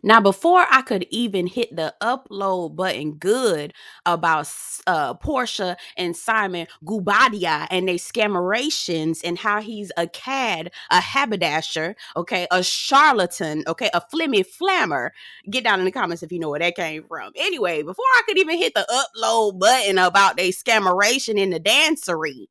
Now, before I could even hit the upload button good about Porsha and Simon Guobadia and they scamerations and how he's a cad, a haberdasher, okay, a charlatan, okay, a flimmy flammer. Get down in the comments if you know where that came from. Anyway, before I could even hit the upload button about they scameration in the dancery,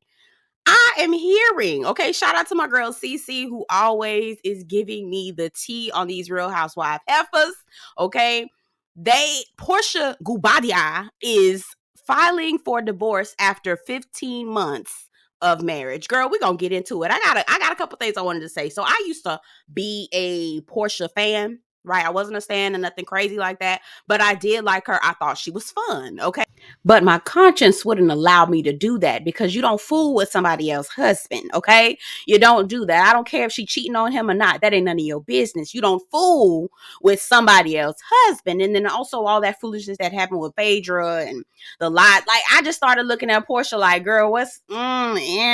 I am hearing, okay, shout out to my girl Cece, who always is giving me the tea on these Real Housewife heifers, okay? Porsha Guobadia is filing for divorce after 15 months of marriage. Girl, we're gonna get into it. I got a couple things I wanted to say. So I used to be a Porsha fan, right? I wasn't a stan and nothing crazy like that, but I did like her. I thought she was fun, okay? But my conscience wouldn't allow me to do that because you don't fool with somebody else's husband, okay? You don't do that. I don't care if she cheating on him or not. That ain't none of your business. You don't fool with somebody else's husband. And then also all that foolishness that happened with Phaedra and the lot. Like, I just started looking at Porsha like, girl, I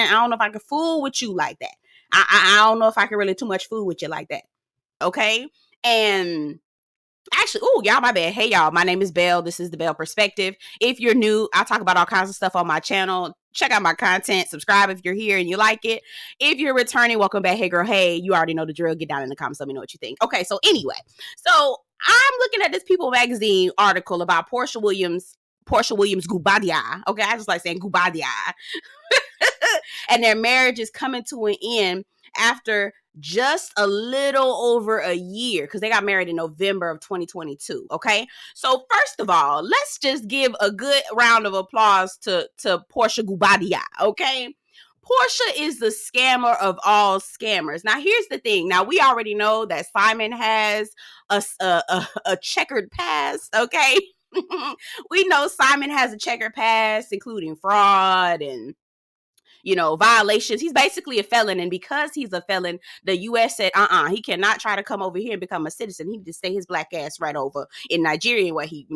don't know if I can fool with you like that. I don't know if I can really too much fool with you like that, okay? And actually, oh, y'all, my bad. Hey, y'all, my name is Belle. This is the Belle Perspective. If you're new, I talk about all kinds of stuff on my channel. Check out my content. Subscribe if you're here and you like it. If you're returning, welcome back. Hey, girl, hey, you already know the drill. Get down in the comments. Let me know what you think. Okay, so anyway, so I'm looking at this People Magazine article about Porsha Williams Guobadia. Okay, I just like saying Guobadia. And their marriage is coming to an end after just a little over a year because they got married in November of 2022. Okay. So first of all, let's just give a good round of applause to Porsha Guobadia. Okay. Porsha is the scammer of all scammers. Now, here's the thing. Now, we already know that Simon has a checkered past. Okay. We know Simon has a checkered past, including fraud and violations. He's basically a felon. And because he's a felon, the U.S. said, he cannot try to come over here and become a citizen. He needs to stay his black ass right over in Nigeria where he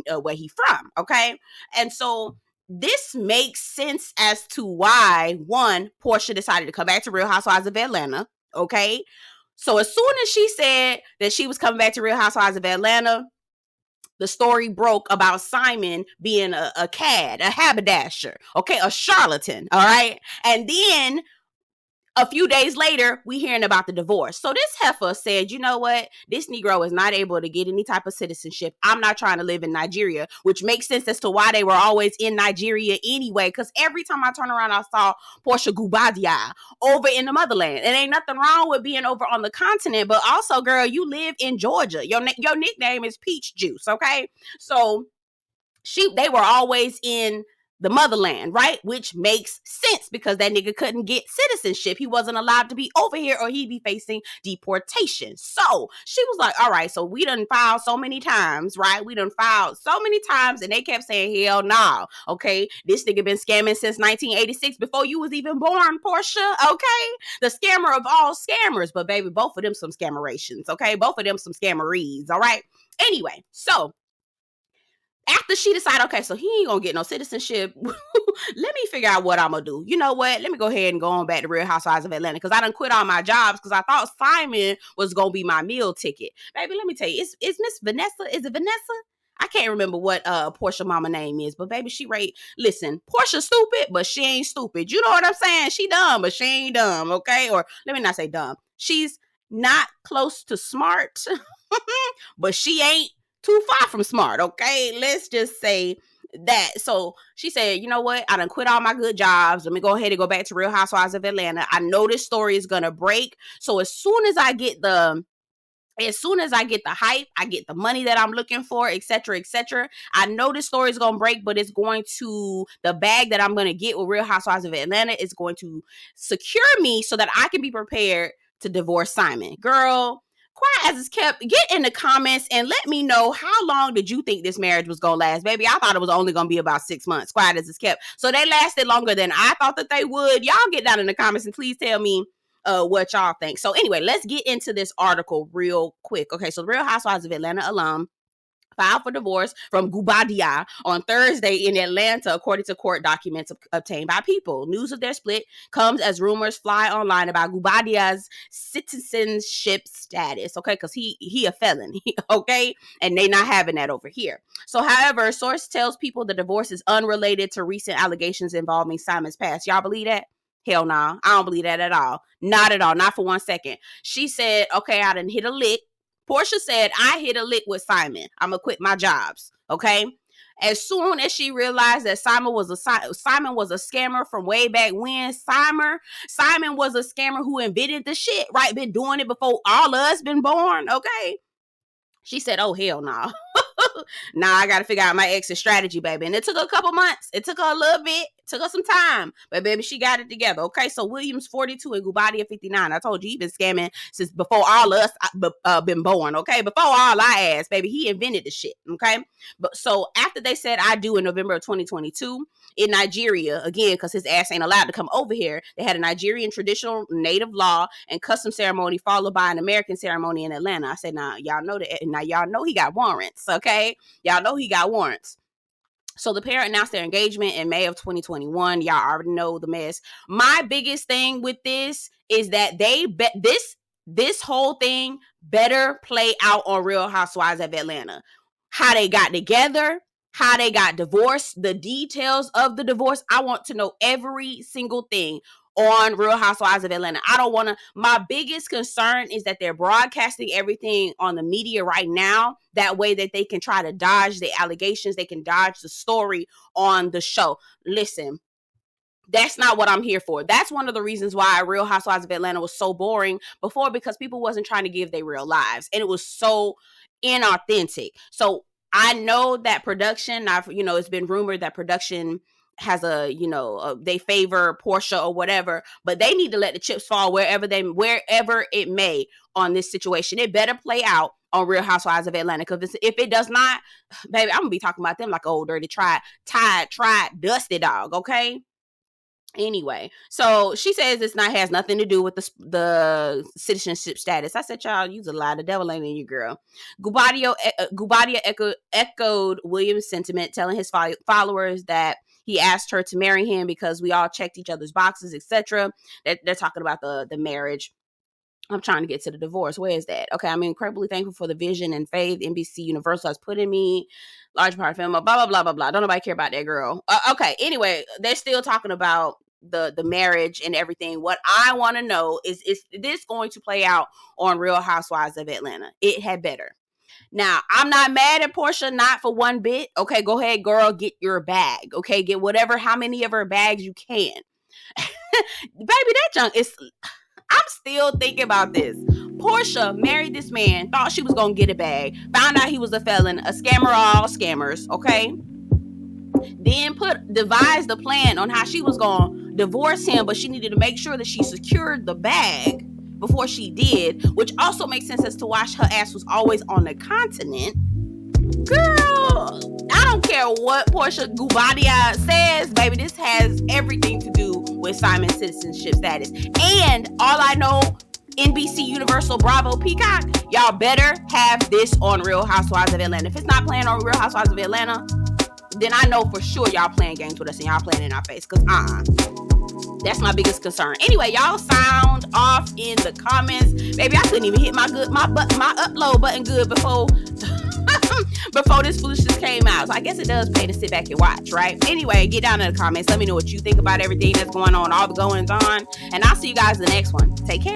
from. Okay. And so this makes sense as to why, one, Porsha decided to come back to Real Housewives of Atlanta. Okay. So as soon as she said that she was coming back to Real Housewives of Atlanta, the story broke about Simon being a cad, a haberdasher, okay, a charlatan, all right? And then a few days later, we hearing about the divorce. So this heifer said, you know what? This Negro is not able to get any type of citizenship. I'm not trying to live in Nigeria, which makes sense as to why they were always in Nigeria anyway. Because every time I turn around, I saw Porsha Guobadia over in the motherland. And ain't nothing wrong with being over on the continent. But also, girl, you live in Georgia. Your nickname is Peach Juice, okay? So they were always in the motherland, right? Which makes sense because that nigga couldn't get citizenship. He wasn't allowed to be over here or he'd be facing deportation. So she was like, all right, so we done filed so many times, right? We done filed so many times and they kept saying, hell no. Okay. This nigga been scamming since 1986 before you was even born, Porsha. Okay. The scammer of all scammers. But baby, both of them some scammerations. Okay. Both of them some scammeries. All right. Anyway, so after she decided, okay, so he ain't gonna get no citizenship, let me figure out what I'm gonna do. You know what? Let me go ahead and go on back to Real Housewives of Atlanta because I done quit all my jobs because I thought Simon was gonna be my meal ticket. Baby, let me tell you, is Miss Vanessa? Is it Vanessa? I can't remember what Porsha mama name is, but baby, listen, Porsha stupid, but she ain't stupid. You know what I'm saying? She dumb, but she ain't dumb, okay? Or let me not say dumb. She's not close to smart, but she ain't too far from smart, okay? Let's just say that. So she said, you know what? I done quit all my good jobs. Let me go ahead and go back to Real Housewives of Atlanta. I know this story is gonna break. So as soon as I get the hype, I get the money that I'm looking for, etc., etc. I know this story is gonna break, but the bag that I'm gonna get with Real Housewives of Atlanta is going to secure me so that I can be prepared to divorce Simon. Girl, quiet as it's kept, get in the comments and let me know how long did you think this marriage was gonna last. Baby, I thought it was only gonna be about 6 months, quiet as it's kept. So they lasted longer than I thought that they would. Y'all get down in the comments and please tell me what y'all think. So anyway, let's get into this article real quick. Okay, so Real Housewives of Atlanta alum filed for divorce from Guobadia on Thursday in Atlanta, according to court documents obtained by People. News of their split comes as rumors fly online about Guobadia's citizenship status, okay, because he a felon, okay, and they not having that over here. So, however, a source tells People the divorce is unrelated to recent allegations involving Simon's past. Y'all believe that? Hell no, nah. I don't believe that at all. Not at all. Not for 1 second. She said, okay, I done hit a lick. Porsha said, I hit a lick with Simon. I'm going to quit my jobs. Okay. As soon as she realized that Simon was a scammer from way back when, Simon was a scammer who invented the shit, right? Been doing it before all of us been born. Okay. She said, oh, hell no. Nah. Now I got to figure out my exit strategy, baby. And it took her a couple months. It took her a little bit. It took her some time. But, baby, she got it together. Okay, so Williams 42 and Guobadia 59. I told you he been scamming since before all of us been born, okay? Before all our ass, baby. He invented the shit, okay? But so after they said I do in November of 2022, in Nigeria, again, because his ass ain't allowed to come over here, they had a Nigerian traditional native law and custom ceremony followed by an American ceremony in Atlanta. I said, now, y'all know that. Now, y'all know he got warrants, okay? Y'all know he got warrants. So the pair announced their engagement in May of 2021. Y'all already know the mess. My biggest thing with this is that this whole thing better play out on Real Housewives of Atlanta. How they got together, how they got divorced, the details of the divorce. I want to know every single thing on Real Housewives of Atlanta. I don't want to. My biggest concern is that they're broadcasting everything on the media right now. That way that they can try to dodge the allegations. They can dodge the story on the show. Listen, that's not what I'm here for. That's one of the reasons why Real Housewives of Atlanta was so boring before, because people wasn't trying to give their real lives. And it was so inauthentic. So I know that production, it's been rumored that production has they favor Porsha or whatever, but they need to let the chips fall wherever it may on this situation. It better play out on Real Housewives of Atlanta, because if it does not, baby, I'm gonna be talking about them like old dirty tried dusty dog. Okay. Anyway, so she says this has nothing to do with the citizenship status. I said, y'all, use a lie. The devil ain't in you, girl. Guobadia echoed Williams' sentiment, telling his followers that he asked her to marry him because we all checked each other's boxes, etc. They're talking about the marriage. I'm trying to get to the divorce. Where is that? Okay, I'm incredibly thankful for the vision and faith NBC Universal has put in me. Large part of film, blah, blah, blah, blah, blah. Don't nobody care about that girl. Okay, anyway, they're still talking about the marriage and everything. What I want to know is this going to play out on Real Housewives of Atlanta? It had better. Now, I'm not mad at Porsha, not for one bit. Okay, go ahead, girl, get your bag. Okay, get how many of her bags you can. Baby, that junk is... I'm still thinking about this. Porsha married this man, thought she was going to get a bag, found out he was a felon, a scammer of all scammers, okay? Then devised a plan on how she was going to divorce him, but she needed to make sure that she secured the bag before she did, which also makes sense as to why her ass was always on the continent. Girl, I don't care what Porsha Guobadia says, baby, this has everything to do with Simon's citizenship status. And all I know, NBC, Universal, Bravo, Peacock, y'all better have this on Real Housewives of Atlanta. If it's not playing on Real Housewives of Atlanta, then I know for sure y'all playing games with us and y'all playing in our face. Because that's my biggest concern. Anyway, y'all sound off in the comments. Baby, I couldn't even hit my upload button good before this foolishness came out. So I guess it does pay to sit back and watch, right? Anyway, get down in the comments. Let me know what you think about everything that's going on, all the goings on. And I'll see you guys in the next one. Take care.